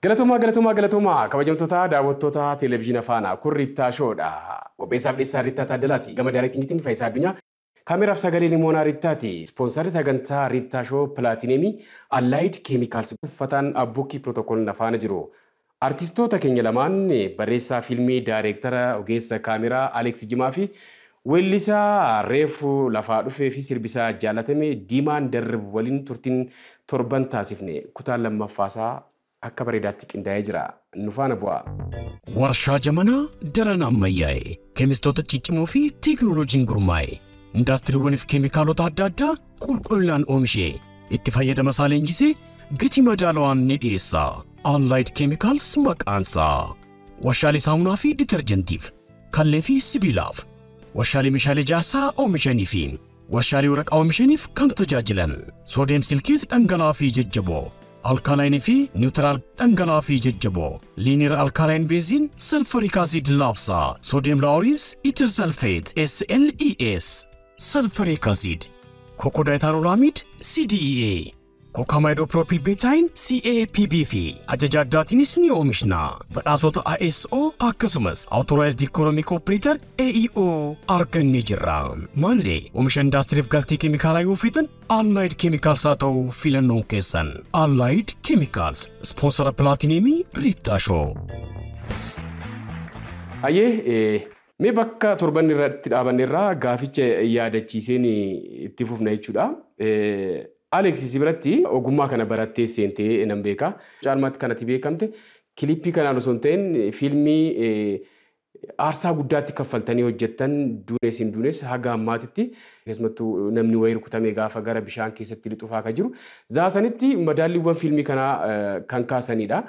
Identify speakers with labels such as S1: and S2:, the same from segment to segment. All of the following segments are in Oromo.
S1: Galatoomaa kabajamtoota daawwattoota televezyiina faana kun Riittaa Shoodha. Qopheessaaf dhiyeessaa Riittaa Taaddalaati. Gama daayirektingiitiin Faayisaa Addunyaa. Kaameraaf sagalee Limoonaa Riittaati. Ispoonsarri sagantaa Riittaa Shoo Pilaatineemii Allied Chemicals uffataan abbuukii pirootokoolii faana jiru. Artistoota keenya lamaan barreessaa fiilmii daayireektara ogeessa kaameraa Aleeks Jimaa fi weellisaa reefu lafaa dhufee fi sirbisaa jaalatame Diimaan Darrib waliin turtiin torban taasifne kutaan lammaffaasaa akka bareedaatti qindaa'ee jira. Nu faana bu'aa.
S2: Warshaa jamanaa daran ammayyaa'e keemistoota ciccimoo fi teekinooloojiin gurmaa'e indaastiriiwwaniif keemikaalota adda addaa qulqullinaan oomishee itti fayyadama isaa leenjisee gatii madaalawaan ni dhiyeessa. Allied Chemicals maqaansaa warshaalee saamunaa fi ditarjentiif kallee fi sibiilaaf warshaalee meeshaalee ijaarsaa oomishanii fi warshaalee waraqaa oomishaniif kan tajaajilan soodiyeem silkeet dhangala'aa fi jajjaboo alkaalaayinii fi niwutiraal dhangala'aa fi jajjaboo liiniir alkaalaayinii beeziin salfariik aasiid laabsaa soodiyeem laawuriins itasalfeet SLES salfariik aasiid kokodaayitaanoolaamiid CDEA Kokaamaayidoopiroopil beetaayin CAPB fi ajaja addaatiinis ni oomishna. Badhaasota ISO akkasumas Authorized Economic Operator AEO argannee jirra. Maallee oomisha indaastiriif galtii keemikaalaa yoo feetan Allied Chemicals haa ta'u filannoon keessan. Allied Chemicals ispoonsara Pilaatineemii Riittaa Shoo.
S1: Mee bakka torban irratti dhaabanneerraa gaaficha yaadachiiseen itti fufna jechuudha. Aleeks sibiratti ogummaa kana barattee seentee nan beeka. Caalmaatti kanatti beekamte kilippii kanaan osoo hin ta'in fiilmii aarsaa guddaatti kaffaltanii hojjettan duunes haga ammaatitti keessumattuu namni wayii rukutamee gaafa gara bishaan keessatti lixuufaa akka jiru zaasanitti madaalliiwwan fiilmii kanaa kan kaasanidha.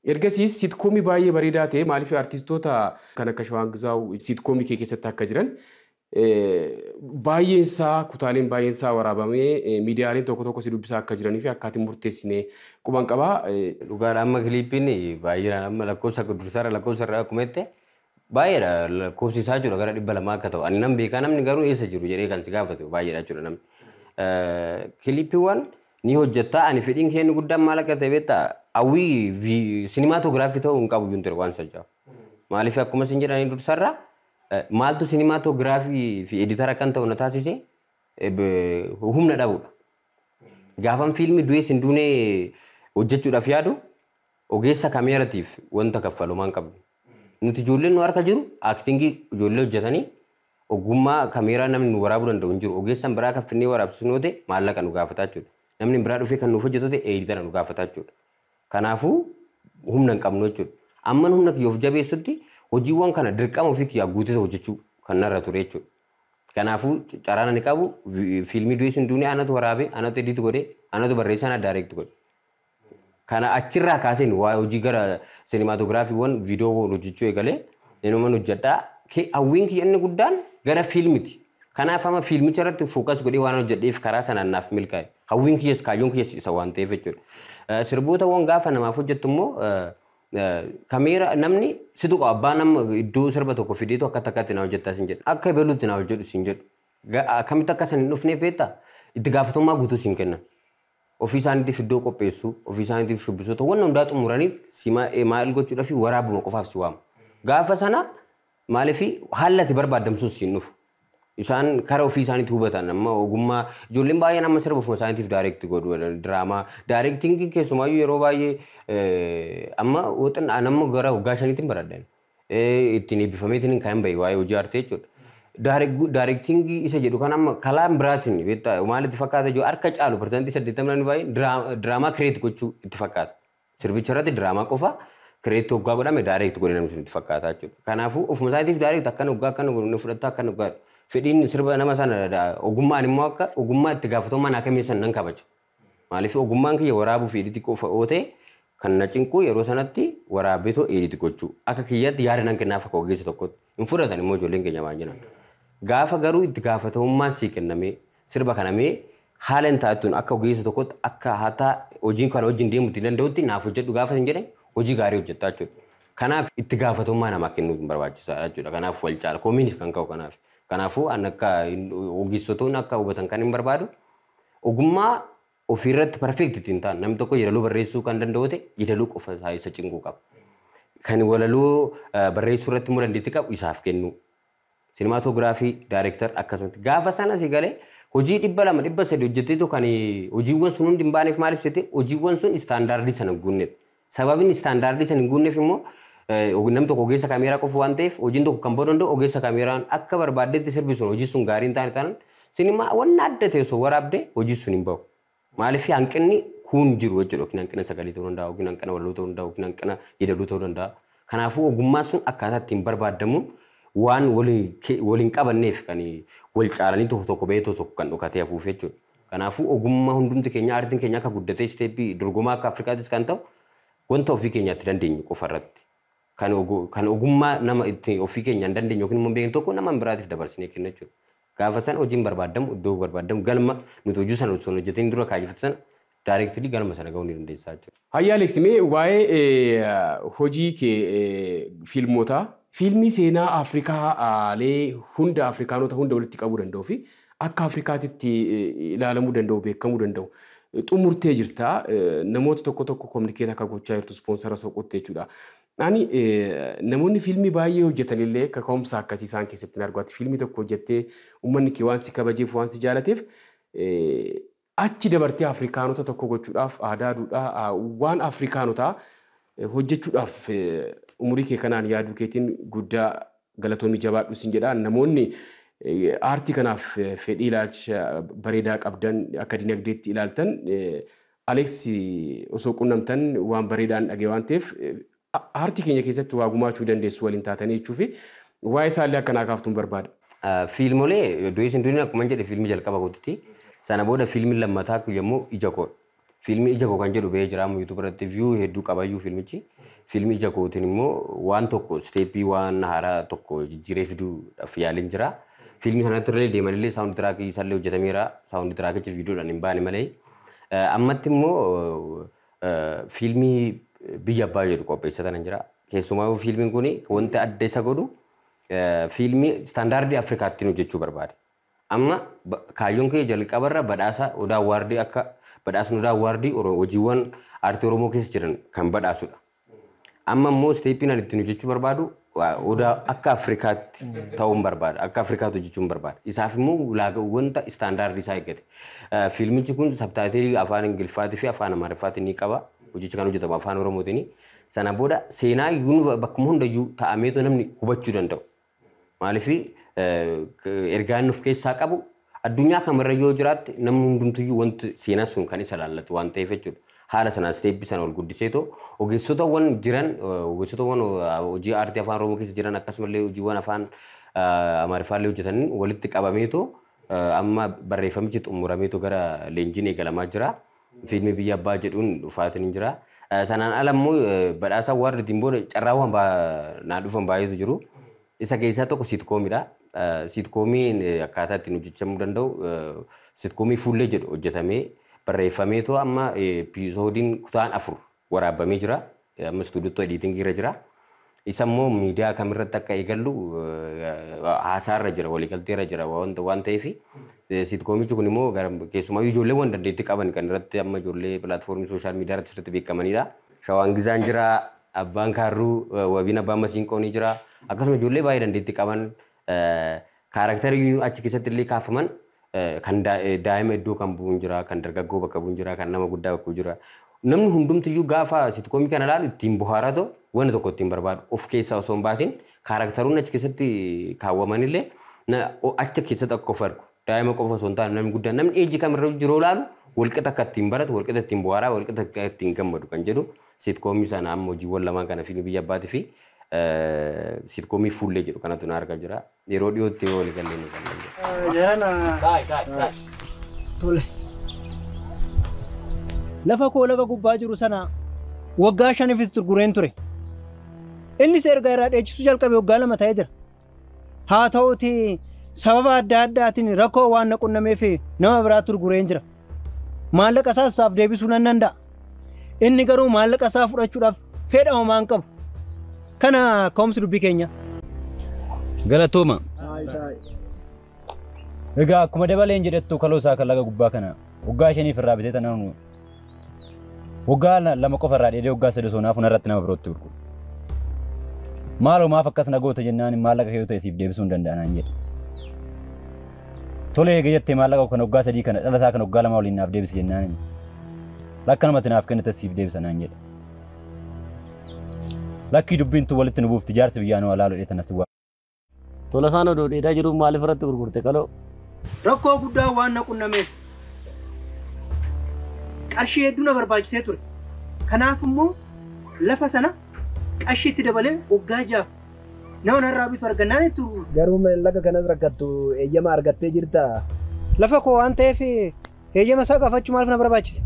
S1: Ergasiis sitkoomii baay'ee bareedaa ta'e maaliif artistoota kan akka Shawaan Gizaaw sitkoomii kee keessatti akka jiran baay'eensaa kutaaleen baay'eensaa waraabamee miidiyaaleen tokko si dubbisaa akka jiranii fi akkaatiin murteessinee quban qabaa.
S3: Dhugaadha amma kiliippiin baay'eedhaan amma lakkoofsa dursaarra lakkoofsa irraa akkuma jette baay'eedha lakkoofsisaa jiru gara 200 akka ta'u ani nan beekaa namni garuu eessa jiru jedhee kan si gaafatu baay'eedha jechuudha namni. Kiliippiiwwan ni hojjettaa ani fedhiin keenya guddaan maal akka ta'e beektaa hawwii sinimaatoogiraafii ta'uu hin qabu ture waan sajjaa. Maaliif akkuma sin jedhanii dursaarraa maaltu sinimaatoogiraafii fi editara kan ta'u na taasise humna dhabuudha. Gaafan fiilmi du'ee sin duunee hojjechuudhaaf yaadu ogeessa kaameeraatiif wanta kaffalumaan qabdu. Nuti ijoolleen nu harka jiru aaktingii ijoollee hojjetanii ogummaa kaameeraa namni nu waraabuu danda'u hin jiru. Ogeessan biraa kaffinnee waraabsisuu yoo ta'e maallaqa nu gaafataa jechuudha. Namni biraa dhufee kan nuuf hojjetu ta'e editara nu gaafataa jechuudha. Kanaafuu humna hin qabnu jechuudha. Amman humna kiyyoof jabeessutti hojiiwwan kana dirqama ofii kiyyaa guutee hojjechuu kan narra ture jechuudha. Kanaafuu carraan ani qabu fiilmii du'ee sin duunee anatu waraabee, anatu ediit godhee, anatu barreessaa, anatu daayireekt godhe. Kana achirraa kaaseen waa hojii gara sinimaatogiraafiiwwan viidiyoo hojjechuu eegalee inni hojjedhaa. Hawwiin kiyya inni guddaan gara fiilmiti. Kanaaf amma fiilmicha irratti fookas godhee waan hojjedheef karaa sanaan naaf milkaa'e. Hawwiin kiyyas kaayyoon kiyyas isa waan ta'eef jechuudha. Sirbootawwan gaafa namaaf hojjettu immoo kameera namni situ abbaa nama iddoo sirba tokko fideetu akka takkatti na hojjettaa sin jedhu akka beelutti na hojjedhu sin jedhu akkamitti akka san hin dhufnee beektaa itti gaafatamummaa guutuu sin kennan ofii isaaniitiif iddoo qopheessuu ofii isaaniitiif shubbisoota waan hundaa xumuraniif maal gochuudhaaf waraabuma qofaaf si waamu gaafa sana maaliif haalati barbaadamsuus sin dhufu isaan karaa ofii isaaniitti hubatan amma ogummaa ijoolleen baay'een amma sirba ofuma isaaniitiif daayireektii godhu diraamaa daayireektiingii keessumaayyuu yeroo baay'ee amma waxan nama gara waggaa 5tiin baradhan ittiin eebbifameetiin kan bahe waa'ee hojii aartee jechuudha. Daayireektiingii isa jedhu kan amma kalaan biraatiin beektaa maalitti fakkaata jiru harka caalu persentii 80 baay'ee diraamaa kireet gochuu itti fakkaata. Sirbicha irratti diraamaa qofa kireet waggaa godhame daayireektii godhee namni sun itti fakkaata jechuudha. Kanaafuu ofuma isaaniitiif daayireektii akkan waggaa akkan godhanii fudhataa akkan waggaa fedhiin sirba nama sana ogummaan immoo akka ogummaa itti gaafatamummaa naa kameessan nan kabaja. Maaliif ogummaan kiyya waraabuu fi ediitii qofa oo ta'e kan na cinquu yeroo sanatti waraabeetoo ediitii gochuu akka kiyyaatti yaada nan kennaaf akka ogeessa tokkotti hin fudhatan immoo ijoolleen keenya waan jiran. Gaafa garuu itti gaafatamummaan sii kennamee sirba kanamee haala hin taatuun akka ogeessa tokkotti akka hataa hojiin kana wajjin deemuu itti danda'utti naaf hojjedhu gaafa hin jedhan hojii gaarii hojjettaa jechuudha. Kanaaf itti gaafatamummaa namaa kennuu barbaachisaadha jechuudha. Kanaaf wal caala koomiinis kan ka'u kanaaf. Kanaafuu akka ogeessotoonni akka hubatan kan hin barbaadu ogummaa ofirratti perfect ittiin ta'an namni tokko yeedaluu barreessuu kan danda'u ta'e yeedaluu qofa isaa isa cinquu qaba. Kan walaloo barreessuu irratti immoo dandeettii qabu isaaf kennu. Siinimaatoogiraafii daayireektar akkasumatti gaafa sana si galee hojii 200 300 hojjetteetu kan hojiiwwan sun hundi hin baaneef maaliif jettee hojiiwwan sun istaandaardii sana hin guunneef. Sababni istaandaardii sana hin guunneef immoo namni tokko ogeessa kaameeraa qofa waan ta'eef hojiin tokko kan ba'uu danda'u ogeessa kaameeraan akka barbaaddetti sirbisuun hojii sun gaarii hin taane sinimaa waan adda ta'e osoo waraabdee hojii sun hin ba'u. Maaliif hanqinni kun jiru jechuudha yookiin hanqina sagalee ta'uu danda'a yookiin hanqina walaloo ta'uu danda'a yookiin hanqina yeedaluu ta'uu danda'a. Kanaafuu ogummaan sun akkaataa ittiin barbaadamuun waan waliin qabanneef kan wal caalanii tokko ba'ee tokko kan dhokatee hafuuf jechuudha. Kanaafuu ogummaa hundumti keenya aartiin keenya akka guddatee isteeppii dorgomaa akka Afrikaattis kan ta'u wanta ofii keenyaatti dandeenyu qofa irratti. Kan ogummaa nama itti ofii keenya hin dandeenye yookiin immoo beeknu tokko nama biraatiif dabarsinee kenna jechuudha. Gaafa sana hojiin barbaadamu iddoo barbaadamu galma nuti hojii sana osoo hojjeteen dura kaayifate sana daayireektirii galma sana ga'uu ni dandeessaa jechuudha.
S1: Hayyaa Aleeks mee waa'ee hojii kee fiilmootaa fiilmii seenaa Afrikaalee hunda Afrikaanota hunda walitti qabuu danda'u fi akka Afrikaatitti ilaalamuu danda'u beekamuu danda'u xumurtee jirta namoota tokko kominikeet akka gochaa jirtu ispoonsara soqottee jechuudha. Ani namoonni fiilmii baay'ee hojjetanillee kaka'umsa akkasii isaan keessatti hin argaati. Fiilmii tokko hojjettee uummanni kee waan si kabajeef waan si jaalateef achi dabartee Afrikaanota tokko gochuudhaaf aadaa duudhaa waan Afrikaanotaa hojjechuudhaaf umurii kee kanaan yaaduu keetiin guddaa galatoomii jabaadhu sin jedha. Namoonni aartii kanaaf fedhii ilaalcha bareedaa qabdan akka dinagdeetti ilaaltan Aleeks osoo qunnamtan waan bareedaan dhagee waan ta'eef aartii keenya keessatti waa gumaachuu dandeessu waliin taatanii jechuufi waa'ee isaallee akkanaa kaaftuun barbaada.
S3: Fiilmolee iddoo isin duniyaa akkuma jedhe fiilmii jalqaba gootutti sana booda fiilmiin lammataa kun yommuu ija koo fiilmii ija koo kan jedhu ba'ee jira amma yuutuub irratti viyuu hedduu qabayyuu fiilmichi fiilmii ija kootiin immoo waan tokko steeppii waan haaraa tokko jijjiiree fiduudhaaf yaaliin jira. Fiilmii kanatti illee deemanillee saawundi tiraakii isaallee hojjetameera saawundi tiraakichi viidiyoodhaan hin baane malee ammatti immoo fiilmii biyya abbaa jedhu qopheessatan jira. Keessumaa fiilmiin kun wanta adda isa godhu fiilmii istaandaardii Afrikaattiin hojjechuu barbaade. Amma kaayyoon kee jalqabarra badhaasa odaa waardii akka badhaasni odaa waardii hojiiwwan aartii Oromoo keessa jiran kan badhaasudha. Amma immoo steeppiin ani ittiin hojjechuu barbaadu odaa akka Afrikaatti ta'uun barbaada. Akka Afrikaatti hojjechuun barbaada. Isaaf immoo wanta istaandaardii isaa eeggate. Fiilmichi kun sabtaayitilii afaan Ingiliffaatii fi afaan Amaariffaatiin ni qaba. Hojichi kan hojjetamu afaan Oromootiin sana booda seenaa bakkuma hundayyuu taa'ameetu namni hubachuu danda'u. Maaliif ergaan of keessaa qabu addunyaa kamirra yoo jiraatte namni hundumtuyyuu wanti seenaa sun kan isa laallatu waan ta'eef jechuudha. Haala sanaan steeppii sana ol guddiseetoo ogeessotawwan jiran ogeessotawwan hojii aartii afaan Oromoo keessa jiran akkasumallee hojiiwwan afaan Amaariffaallee hojjetaniin walitti qabameetoo amma barreeffamichi xumurameetoo gara leenjiin eegalamaa jira. Fiilmii biyya abbaa jedhuun dhufaatiin jira. Sanaan ala immoo badhaasa warriitiin booda carraawwan naa dhufan baay'eetu jiru. Isa keessaa tokko siitkoomidha. Siitkoomiin akkaataa ittiin hojjechamuu danda'u siitkoomii fuullee jedhu hojjetamee barreeffameetoo amma episoodiin kutaan 4 waraabamee jira. Amma istuudiyoo ediitingii irra jira. Isa immoo miidiyaa kamirratti akka eegallu haasaarra jira waliigalteerra jira waan ta'eef siitkoomichi kun immoo keessumaa ijoolleewwan dandeettii qaban kan irratti amma ijoollee pilaatfoormii sooshaal miidiyaa irratti sirriitti beekamanidha. Shawaan Gizaan jira, Abbaan Kaarruu, Wabiin Abbaan Masiinqoonii jira. Akkasuma ijoollee baay'ee dandeettii qaban kaaraakterii achi keessatti illee kaafaman kan daa'ima iddoo kan bu'uun jira, kan dargaggoo bakka bu'uun jira, kan nama guddaa bakka bu'uun jira. Namni hundumtiyyuu gaafa siitkoomii kana ilaalu ittiin bohaaraa ta'u wanti tokko ittiin barbaadu of keessaa osoo hin baasin kaaraakteroonni achi keessatti kaawwamanillee achi keessatti akka of argu daa'ima qofa osoo hin taane namni guddaan namni eejii kamirra jiru ilaalu walqixa akka ittiin baratu walqixa ittiin bohaaraa walqixa akka ittiin gammadu kan jedhu siitkoomii sana amma hojiiwwan lamaan kana fiilmii biyya abbaatii fi siitkoomii fuullee jedhu kanatu na argaa jira yeroo dhiyootti walii gallee ni
S4: gallee. Tole. Lafa koo laga gubbaa jiru sana waggaa 5 gurgureen ture. Innis erga irraa dheechisuu jalqabe waggaa 2 ta'ee jira. Haa ta'uuti sababa adda addaatiin rakkoo waan na qunnameef nama biraatti gurgureen jira. Maallaqa isaaf deebisuu nan danda'a. Inni garuu maallaqa isaa fudhachuudhaaf fedha homaa hin qabu. Kana ka'umsi dubbii keenya.
S5: Galatooma. Egaa akkuma dabaleen jedhettu kaloo isaa kan laga gubbaa kana Waggaa shaniif irraa bitee tanaan waggaa lama qofa irraa dheedee waggaa sadii sonaaf irratti nama birootti gurguru. Maaloo maaf akkas nagoota jennaan maallaqa kee yoo ta'e siif deebisuu hin danda'an jedhe. Tolee eega jettee maallaqa kan waggaa sadii kana dhalasaa kan waggaa lama waliin naaf deebisi jennaan lakka namatti naaf kennite siif deebisanaan jedhe. Lakkii dubbiin tu walitti nu buufti jaarsi biyyaa nu alaaluu dheetan as waa.
S6: Tolasaan odoo dheedaa jiru maaliif irratti gurgurte qaloo?
S4: Rakkoo guddaa waan na qunnameef qarshii hedduu na barbaachisee ture. Kanaaf immoo lafa sana qarshiitti dabalee waggaa jaaf nama narraa bitu argannaan itti gurguru.
S7: Garuu maallaqa kanas rakkattu eeyyama argattee jirta.
S4: Lafa koo waan ta'eef eeyyama isaa gaafachuu maaliif na barbaachise?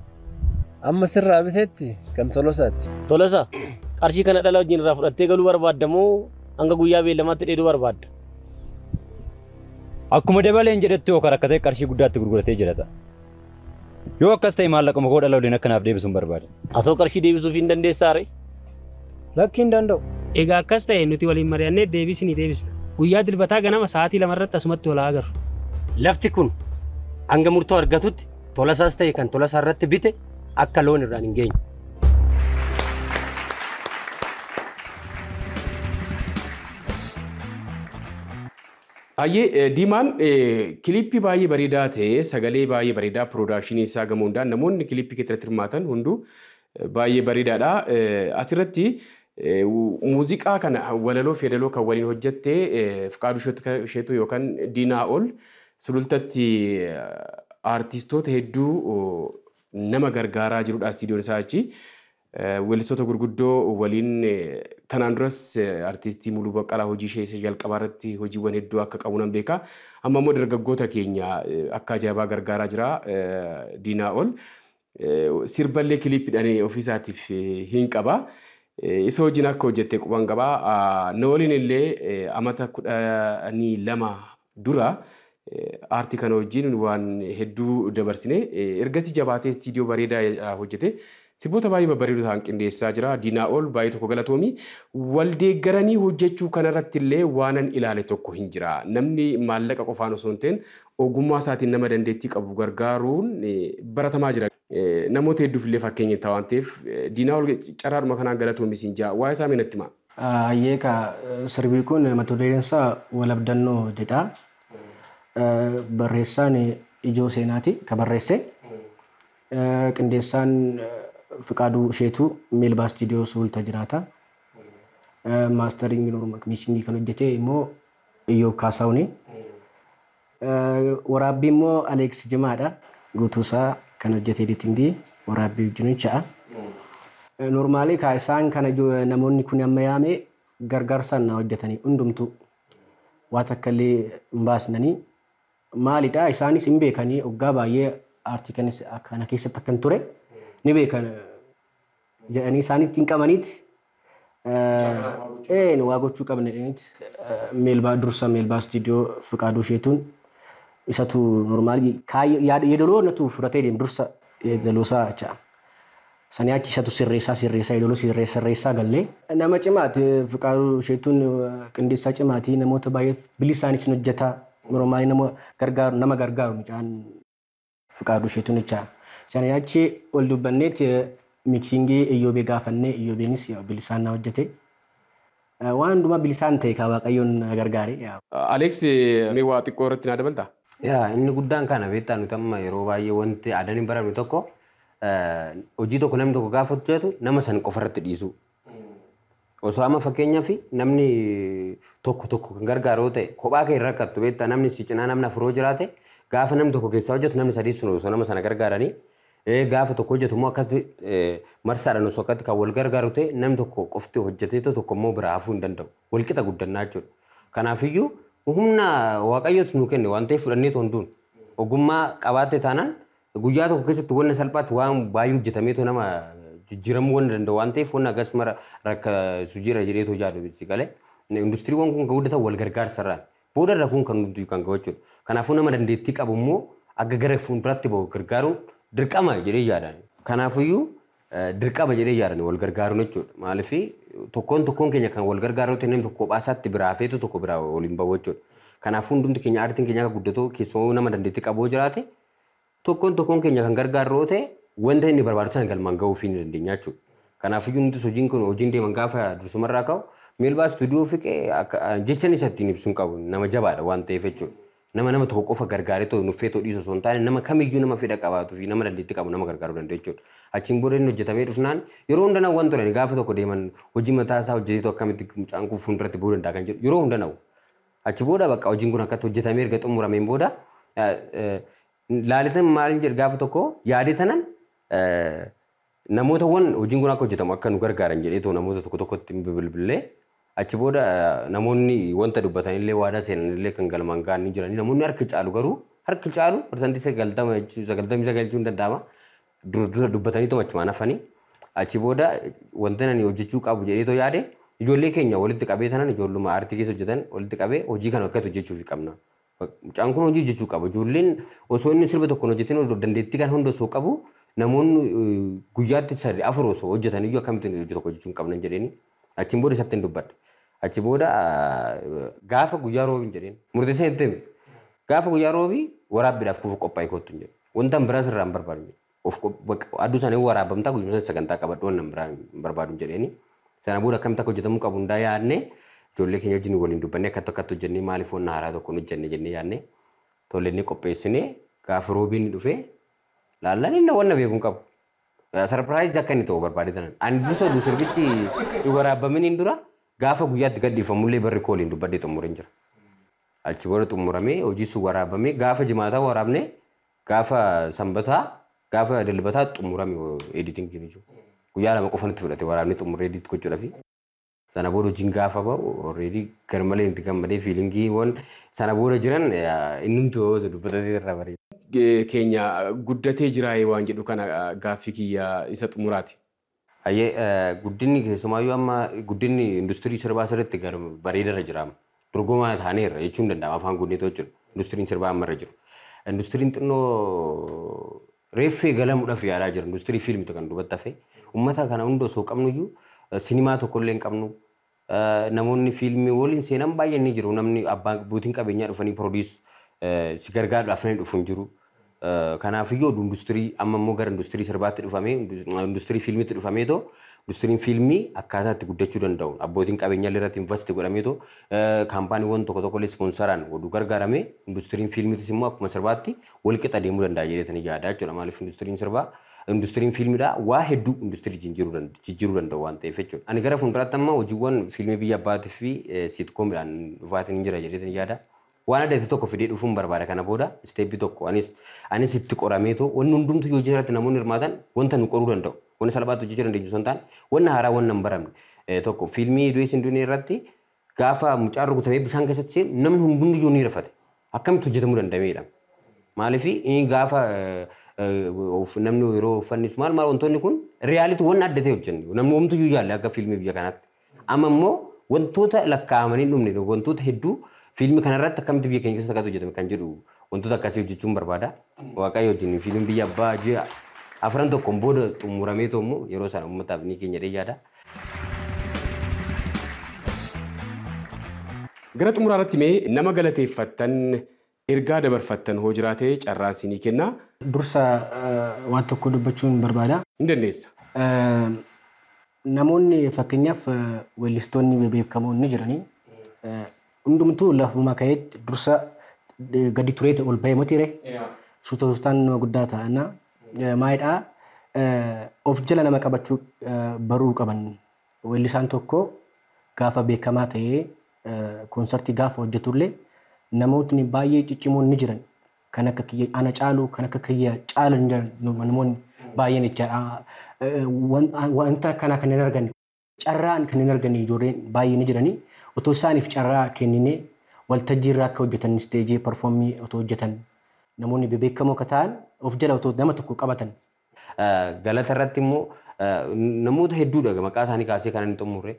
S7: Amma sirraa biteetti kan Tolosaati.
S6: Tolosa qarshii kana dhala wajjin irraa fudhattee galuu barbaadda moo hanga guyyaa beellamaatti dheeduu barbaadda?
S5: Akkuma dabaleen jedhetti yoo rakkatee qarshii guddaatti gurguratee jirata. Yoo akkas ta'e maallaqa makoo dhala waliin akkanaaf deebisuun barbaada.
S6: Atoo qarshii deebisuuf hin dandeessaare?
S4: Lakki hin danda'u.
S8: Egaa akkas ta'e nuti waliin mari'annee deebisni deebisna. Guyyaa dilbataa ganama sa'aatii 2 irratti asumatti wal agarru.
S9: Lafti kun hanga murtoo argatutti Tolasaas ta'e kan Tolasaa irratti bite akka loon irraan hin geenye.
S1: Ayyee Diimaan kilippii baay'ee bareedaa ta'e sagalee baay'ee bareedaa piroodakshinii isaa gamoondaan namoonni kilippii keessatti hirmaatan hunduu baay'ee bareedaadha. Asirratti muuziqaa kana walaloo fedaloo kan waliin hojjettee Fiqaaduu Isheetuu yookaan Diinaa ol sulultatti aartistoota hedduu nama gargaaraa jirudha istiidiyoon isaa achi. Weellistoota gurguddoo waliin tanaan duras artistii Muluu Baqqalaa hojii ishee jalqabaa irratti hojiiwwan hedduu akka qabu nan beeka. Amma immoo dargaggoota keenya akka ajaa'ibaa gargaaraa jira Diinaa ol. Sirballee kiliippiidhaan ofiisaatiif hin qaba. Isa wajjin akka hojjettee quban qaba. Na waliin illee amata 12 dura aartii kana wajjin waan hedduu dabarsine ergasii jabaatee istiidiyoo bareedaa hojjete. Sirboota baay'ee babbareedoo ta'an qindeessaa jira. Diinaa ol baay'ee tokko galatoomi. Waldeeggaranii hojjechuu kanarratti illee waanan ilaale tokko hin jira. Namni maallaqa qofaan osoo hin ta'in ogummaa isaatiin nama dandeettii qabu gargaaruun baratamaa jira. Namoota hedduuf illee fakkeenya ta'a waan ta'eef Diinaa ol carraadhuma kanaan galatoomi siin jaa. Waa'ee isaa meenatti himaa.
S10: Ayyeeka sirbii kun mata dureen isaa walabdannoo jedha. Barreessaan Ijoo Seenaati kan barreesse. Qindeessaan Fiqaaduu Isheetuu Meelbaa Istiidiyoo Sulta jiraata. Maastariingi Norma Miisingii kan hojjete immoo Iyyoob Kaasaawuni. Waraabbii immoo Aleeks Jimaadha. Guutuusaa kan hojjete editingii waraabbii wajjin cha'a. Normaalii kaa isaan kana namoonni kun amma yaame gargaarsaan na hojjetanii hundumtu waa takka illee hin baasnanii maalidha isaanis hin beekanii waggaa baay'ee aartii kanis kana keessatti akkan ture ni beekan jedhanii isaanitti hin qabaniiti waa gochuu qabne jedhaniiti Meelbaa dursa Meelbaa Istiidiyoo Fiqaaduu Isheetuun isatu normaalii yeedaloo natu fudhatee deemu dursa yeedaloosaa jecha sanii achi isatu sirreessaa yeedaloo sirreessaa gallee nama cimaati Fiqaaduu Isheetuun qindeessaa cimaati namoota baay'ee bilisaanis hojjetaa normaalii nama gargaaru mucaan Fiqaaduu Isheetuun jecha sanii achi ol dubbanneeti miksingii Iyyoobee gaafannee Iyyoobenis bilisaan na hojjete waan hundumaa bilisaan ta'e kaa Waaqayyoon gargaare.
S1: Aleeks mee waa xiqqoo irratti naa dabaltaa?
S3: Inni guddaan kana beektaa nuti amma yeroo baay'ee wanti aadaan hin baramne tokko hojii tokko namni tokko gaafa hojjetu nama san qofa irratti dhiisu. Osoo amma fakkeenyaaf namni tokko kan gargaaru ta'e kophaa kee rakkattu beektaa namni si cinaa namni afuroo jiraate gaafa namni tokko keessaa hojjetu namni sadii sun osoo nama sana gargaaranii gaafa tokko hojjetu immoo akkasi marsaadhaan osoo akkatti kan wal gargaaru ta'e namni tokko qofti hojjetee tokko immoo biraa hafuu hin danda'u. Walqixa guddannaa jechuudha. Kanaafiyyuu humna Waaqayyootu nu kenne waan ta'eef fudhannee tonduun ogummaa qabaatte taanaan guyyaa tokko keessatti wanna salphaatti waan baay'ee hojjetameetu nama jijjiiramuu waan danda'u waan ta'eef wanna akkas mara rakka sujjira jedheetu jaadu bisi galee industiriiwwan kun kan guddatan wal gargaarsarraan booda irra kun kan nuti kan gahuudha. Kanaafuu nama dandeettii qabu immoo akka gara fuulduraatti bahu gargaaruun dirqama jedhee yaadaan. Kanaafiyyuu dirqama jedhee yaadaan wal gargaaruun jechuudha. Maaliif tokkoon keenya kan wal gargaaru ta'e namni tokko kophaatti biraa feetu tokko biraa waliin bahu jechuudha. Kanaafuu hundumti keenya aartiin keenya akka guddatu keessoo nama dandeettii qabu jiraate tokkoon keenya kan gargaarroo ta'e wanta inni barbaadu sana galmaan ga'uuf hin dandeenya jechuudha. Kanaafuu nuti hojiin kun hojiin deeman gaafa dursumarraa ka'u Meelbaa istuudiyoo fiqee jechan isa ittiin ibsuun qabu nama jabaadha waan ta'eef jechuudha. Nama tokko qofa gargaaree too nuffee too dhiisoo osoo hin taane nama kamiyyuu nama fedha qabaatuu fi nama dandeettii qabu nama gargaaruu danda'u jechuudha. Achiin booda inni hojjetamee dhufnaan yeroo hundanaa waan turan gaafa tokko deeman hojii mataa isaa hojjetee too akkamitti mucaan kun fuulduratti bu'uu danda'a kan jedhu yeroo hundanaa. Achi booda bakka hojiin kun akkatti hojjetamee erga xumurameen booda laalitan maaliin jedhu gaafa tokko yaadee tanan namootawwan hojiin kun akka hojjetamu akka nu gargaaran jedhee too namoota tokko tokkotti bilbilee achi booda namoonni wanta dubbatanillee waadaa seenanillee kan galmaan ga'an ni jiranii namoonni harki caalu garuu harki caalu parsantii 99 jechuun danda'ama dura dubbatanii too achumaan hafanii achi booda wanta nani hojjechuu qabu jedhee too yaade ijoollee keenya walitti qabee tanan ijoolluma aartii keessa hojjetan walitti qabee hojii kana akkatti hojjechuuf qabna. Mucaan kun hojii hojjechuu qaba. Ijoolleen osoo inni sirba tokkoon hojjetin dandeettii kan hunda osoo qabu namoonni guyyaatti 3-4 osoo hojjetan iyyuu akkamitti hojii tokko hojjechuu hin qabnan jedheeni achiin booda isatti hin dubbadhe. Achi booda gaafa guyyaa roobii jedheen murteessee itti hime gaafa guyyaa roobii waraabbiidhaaf kufu qophaa'e kottu jedhe wanta biraa sirraa hin barbaadu aduu isaanii waraabamtaa guyyuma sagantaa qabadhu waan biraa hin barbaadu jedheeni sana booda akkamitti akka hojjetamuu qabu hundaa yaadne ijoollee keenya wajjin waliin dubbannee akkatti hojjennee maaliif waan haaraa tokko hojjenne jennee yaadne tollee qopheessinee gaafa roobiin dhufee laallaan illee waan beekuun qabu. Sarpiraayiz akka inni ta'u barbaade tanan ani dursa sirbichi waraabameen dura gaafa guyyaatti gadhiifamullee barri kooliin dubbadhee xumureen jira. Achi booda xumuramee hojii sun waraabamee gaafa jimaataa waraabne gaafa sanbataa gaafa dilbataa xumurame editingiin jiru. Guyyaa 2 qofa nutti fudhate waraabne xumuree edit gochuudhaaf. Sana booda hojiin gaafa ba'u already garmalee itti gammadee fiilingii waan sana booda jiran innumtuu dubbatatee irraa bareeda.
S1: Keenya guddatee jira waan jedhu kana gaaffii kiyya isa xumuraati.
S3: Guddinni keessumaayyuu amma guddinni industirii sirbaa sirriitti bareedarra jira. Dorgomaa taaneerra jechuun danda'ama afaan guddinii jiru. Industiriin sirbaa ammarra jiru. Industiriin xinnoo reeffee galamuudhaaf yaadaa jira. Industirii fiilmiitu kan dubbatti hafe. Uummata kana hunda osoo qabnuyyuu sinimaa tokkollee hin qabnu. Namoonni fiilmii waliin seenan baay'een ni jiru. Namni abbootiin qabeenyaa dhufanii piroodiis si gargaaruudhaaf ni dhufu hin jiru. Kanaafiyyoo industirii amma immoo gara industirii sirbaatti dhufamee industirii fiilmiitti dhufamee too industiriin fiilmii akkaataa itti guddachuu danda'u abbootiin qabeenyaa irratti investi godhamee too kaampaaniiwwan tokko tokkollee ispoonsaraan wadu gargaaramee industiriin fiilmiitis immoo akkuma sirbaatti wal qixa deemuu danda'a jedheetanii yaada jechuudha maaliif industiriin sirbaa industiriin fiilmiidhaa waa hedduu industirii jijjiiruu danda'u waan ta'eef jechuudha. Ani gara fuulduraatti amma hojiiwwan fiilmii biyya abbaatii fi siitkoomidhaan dhufaatiin jira jedheetanii yaada. Waan adda tokko fidee dhufuun barbaada kana booda isteeppii tokko anis itti qorameetoo wanni hundumtu yoo jiraatti namoonni hirmaatan wanta nu qoruu danda'u wanni salphaatti hojjechuu dandeenyu sun ta'an wanna haaraa wanna hin baramne tokko fiilmii du'eessin duunii irratti gaafa mucaan rukutamee bishaan keessatti seenu namni hundumtuu ni rifate akkamitti hojjetamuu danda'ameedha. Maaliif gaafa namni yeroo uffannis maal wantoonni kun riyaalitii wanna adda ta'e hojjennu namni homtuu yaalle akka fiilmii biyya kanaatti amma immoo wantoota lakkaa'amanii dhumne wantoota hedduu fiilmii kanarratti akkamitti biyya keenya keessatti akkatti hojjetame kan jedhu wantoota akkasii hojjechuun barbaada. Waaqayyo wajjin fiilmiin biyya abbaa ji'a 4 tokkoon booda xumuramee ta'u yeroo sana uummataaf ni keenya yaada.
S1: Gara xumuraarratti mee nama galateeffattan ergaa dabarfattan hoo jiraatee carraa isinii kenna.
S10: Dursa waan tokko dubbachuun barbaada.
S1: Hin dandeessa.
S10: Namoonni fakkeenyaaf weellistoonni beekamoon ni jiranii. Hundumtuu lafuma ka'eetti dursa gadi tureeti ol bahee motiire suutaan nama guddaa ta'ana maayidhaa of jala nama qabachuu baruu qaban weellisaan tokko gaafa beekamaa ta'ee koonsartii gaafa hojjetullee namootni baay'ee ciccimoon ni jiran kan akka kiyya ana caalu kan akka kiyya caalan namoonni baay'een jecha wanta kana kan hin arganne carraan kan hin arganne ijoolleen baay'ee ni jiranii. Otoo isaaniif carraa kenninee waltajjii irraa akka hojjetan isteejii performii otoo hojjetan namoonni beekamoo akka ta'an of jala otoo nama tokko qabatan.
S3: Galata irratti immoo namoota hedduudha maqaa isaanii kaasee kan inni xumurre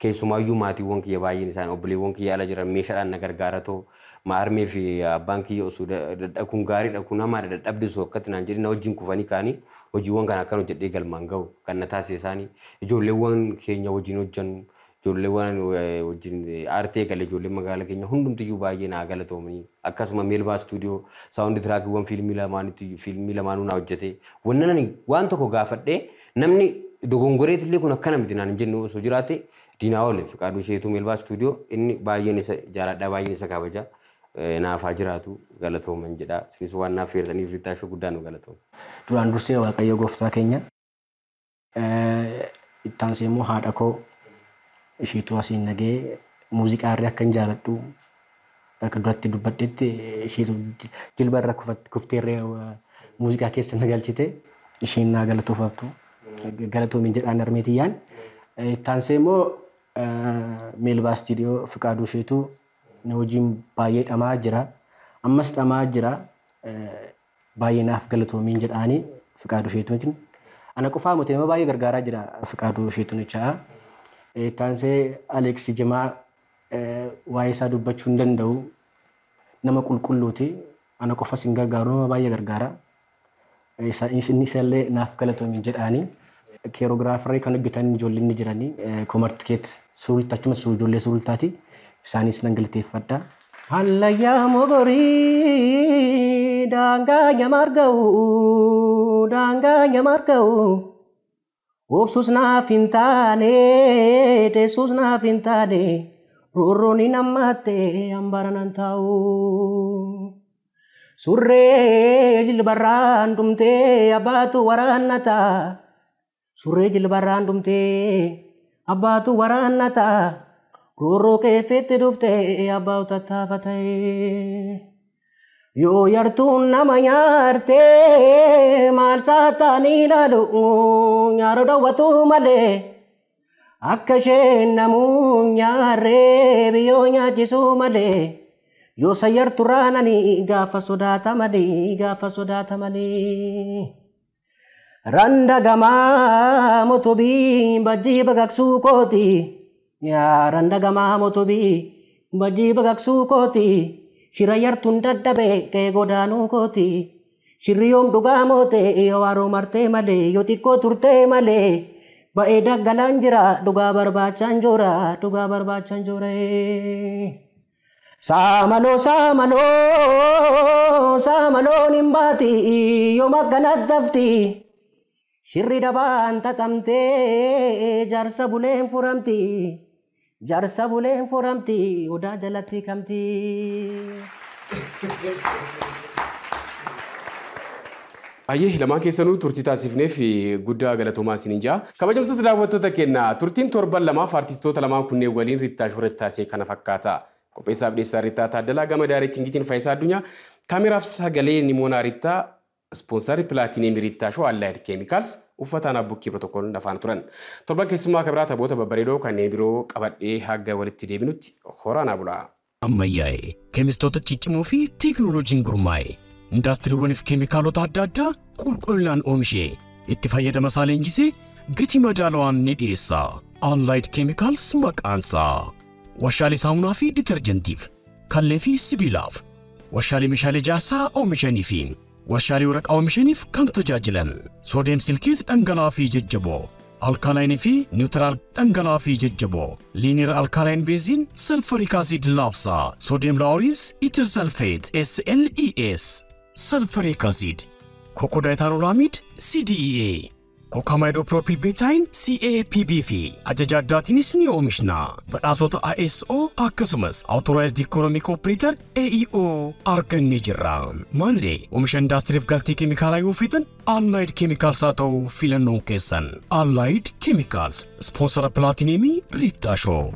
S3: keessumaayyuu maatiiwwan kiyya baay'een isaanii obboleewwan kiyya ala jiran meeshaadhaan na gargaaratoo maarmee fi abbaan kiyya osoo dadhakuun gaariidha kun hamaadha dadhabdisoo akkatti naan jedhina wajjin kufanii kaanii hojiiwwan kana akkan hojjedhee galmaan ga'u kan na taasise isaanii ijoolleewwan keenya wajjin hojjannu ijoolleewwan wajjin aartee galee ijoollee magaalaa keenya hundumtiyyuu baay'ee naa galatoomanii akkasuma meelbaa istuudiyoo saawundi tiraakiiwwan fiilmii lamaanuu naa hojjete waan tokko gaafadhee namni dogongoreetillee kun akkana miti naan jennu osoo jiraate diinaa oole Fiqaaduu Sheetuu meelbaa istuudiyoo inni baay'een isa jaaladhaa baay'een isa kabaja naaf haa jiraatu galatooman jedha isinis waan naaf feertaniif rittaashoo guddaa nu galatooma.
S10: Duraan dursee Waaqayyo gooftaa keenya ittaansee immoo haadha koo isheetu asiin nagee muuziqaa irraa akkan jaaladhu akka duratti dubbadhetti isheetu jilba irra kufteerree muuziqaa keessa na galchite isheen naa galatoofamtu galatoomin jedhaan armeetiyyaan ittaansee immoo meelbaa istuudiyoo Fiqaaduu Sheetuu na wajjin baay'ee dhamaa jira ammas dhamaa jira baay'ee naaf galatoomin jedhaanii Fiqaaduu Sheetuutiin ana qofaa miti nama baay'ee gargaaraa jira Fiqaaduu Sheetuun jechaa taansee Aleeks Jimaa waa'ee isaa dubbachuu hin danda'u nama qulqulluuti ana qofas hin gargaaru nama baay'ee gargaara inni isallee naaf galatoomin jedhaanii keerogiraafarii kan hojjetan ijoolleen ni jiranii koomartikeet suulta achuma ijoollee suultaati isaanis nan galateeffadha. Hallayyaa mogorii daangaa nyamarga'u obsus naaf hin taane teessus naaf hin taane roorroon hin hammaate hambara nan taa'u. Surree jilbarraan dhumtee abbaatu waraannata surree jilbarraan dhumtee abbaatu waraannata roorroo keeffeetti dhuftee abbaatu tattaafatee. Yoo yartuun nama nyaartee maal saataanii ilaalu nyaara dhowwatu malee akka isheen namuu nyaarree biyyoo nyaachisuu malee yoo sayyartu raananii gaafa sodaata malee. Randa gamaa motobii bajjii baqaqsuu kooti yaa randa gamaa motobii bajjii baqaqsuu kooti. Shira yartuun dadhabee kee godaanuu kooti shirri yoom dhugaa moote yoo waaroo martee malee yoo xiqqoo turtee malee ba'ee daggalaan jira dhugaa barbaachaan joora. Saamaloon hin baati yoo magganat dafti shirri dabaan tatamtee jaarsa buleen furamti. Jarsa buleen furamti odaa jalatti kamti.
S1: Ayyee lamaan keessanuu turtii taasifneef guddaa galatoomaa isiniin jaa. Kabajamtoota daawwattoota keenya turtiin torban lamaaf artistoota lamaan kunneen waliin rittaashoo irratti taasise kana fakkaata. Qopheessaaf dhiyeessaa Rittaa Taaddalaa gama daayirektingiitiin Faayisaa Addunyaa kaameraaf sagalee Nimoonaa Rittaa ispoonsarii Pilaatineemii Rittaashoo Allied Chemicals uffataan abbukkii pirootokooliin afaan turan. Torban keessumaa kabiraa taphoota babbareedoo kanneen biroo qabadhee haga walitti deebinutti horaanaa bulaa.
S2: Ammayyaa'ee keemistoota ciccimoo fi teekinooloojiin gurmaa'e indaastiriiwwaniif keemikaalota adda addaa qulqullinaan oomishee itti fayyadama isaa leenjisee gatii madaalawaan ni dhiyeessa. Allied Chemicals maqaansaa washaalee saamunaa fi ditarjentiif kallee fi sibiilaaf washaalee meeshaalee ijaarsaa oomishanii fi washaalee waraqaa oomishaniif kan tajaajilan soodiyem silkeet dhangala'aa fi jajjaboo alkaalaayinii fi niwutiraal dhangala'aa fi jajjaboo liiniir alkaalaayinii beeziin salfariik aasiid laabsaa soodiyem laawuriis itersalfeet SLES salfariik aasiid kokodaayitaanolaamiid CDEA kokaamaayidoopiroopilbeetaayin CAPB fi ajaja addaatiinis ni oomishna. Badhaasota ISO akkasumas Authorized Economic Operator AEO argannee jirra. Maallee oomisha indaastiriif galtii keemikaalaa yoo feetan Allied Chemicals haa ta'u filannoon keessan. Allied Chemicals, sponsora Pilaatineemii Rittaashoo.